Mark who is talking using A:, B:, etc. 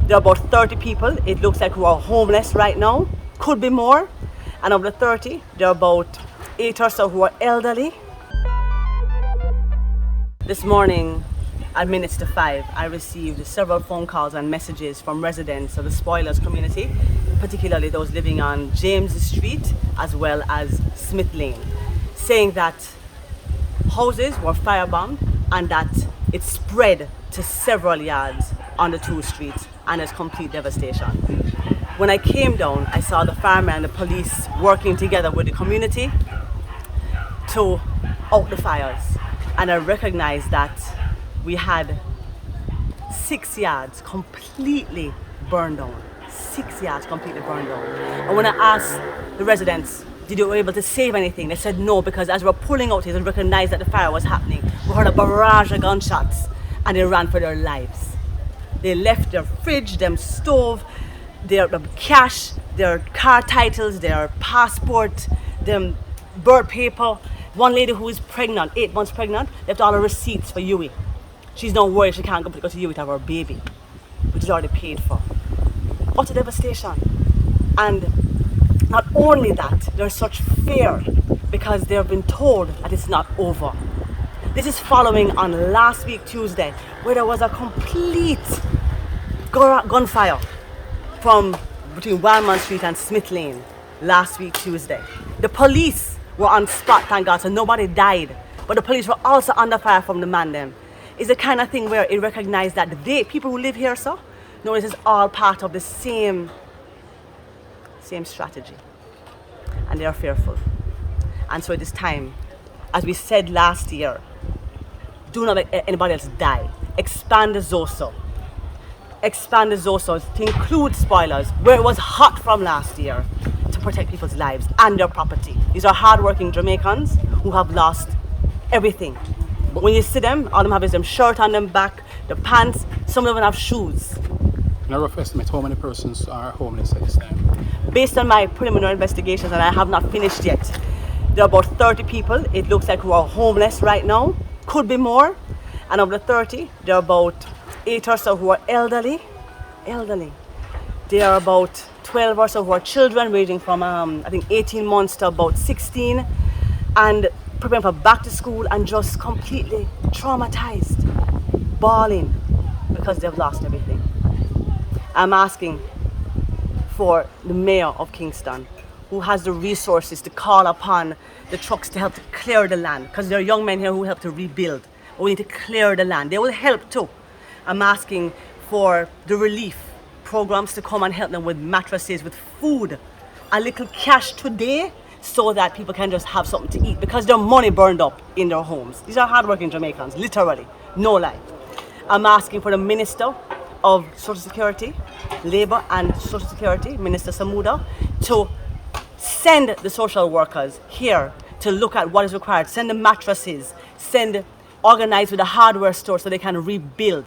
A: There are about 30 people, it looks like, who are homeless right now. Could be more. And of the 30, there are about 8 or so who are elderly. This morning, at minutes to 5, I received several phone calls and messages from residents of the Spoilers community, particularly those living on James Street as well as Smith Lane, saying that houses were firebombed and that it spread to several yards on the 2 streets, and there's complete devastation. When I came down, I saw the firemen and the police working together with the community to out the fires, and I recognized that we had 6 yards completely burned down. 6 yards completely burned down. And when I asked the residents, did you were able to save anything? They said no, because as we were pulling out, they recognized that the fire was happening. We heard a barrage of gunshots and they ran for their lives. They left their fridge, their stove, their cash, their car titles, their passport, their birth paper. One lady who is pregnant, 8 months pregnant, left all her receipts for Yui. She's not worried she can't go to Yui to have her baby, which is already paid for. Utter devastation. And not only that, there's such fear because they've been told that it's not over. This is following on last week Tuesday, where there was a complete gunfire from between Wildman Street and Smith Lane last week Tuesday. The police were on spot, thank God, so nobody died. But the police were also under fire from the man them. It's the kind of thing where it recognized that people who live here, so, know this is all part of the same strategy. And they are fearful. And so it is time, as we said last year, do not let anybody else die. Expand the ZOSO. Expand the ZOSO to include spoilers, where it was hot from last year, to protect people's lives and their property. These are hardworking Jamaicans who have lost everything. But when you see them, all of them have is them shirt on them back, the pants, some of them have shoes.
B: In a rough estimate, how many persons are homeless at this time?
A: Based on my preliminary investigations, and I have not finished yet, there are about 30 people, it looks like, who are homeless right now. Could be more. And of the 30, there are about 8 or so who are elderly. There are about 12 or so who are children, ranging from I think 18 months to about 16, and preparing for back to school and just completely traumatized, bawling because they've lost everything. I'm asking for the mayor of Kingston, who has the resources to call upon the trucks to help to clear the land, because there are young men here who help to rebuild. But we need to clear the land. They will help too. I'm asking for the relief programs to come and help them with mattresses, with food, a little cash today, so that people can just have something to eat, because their money burned up in their homes. These are hardworking Jamaicans, literally, no lie. I'm asking for the Minister of Social Security, Labour and Social Security, Minister Samuda, to send the social workers here to look at what is required. Send the mattresses, organize with the hardware store so they can rebuild.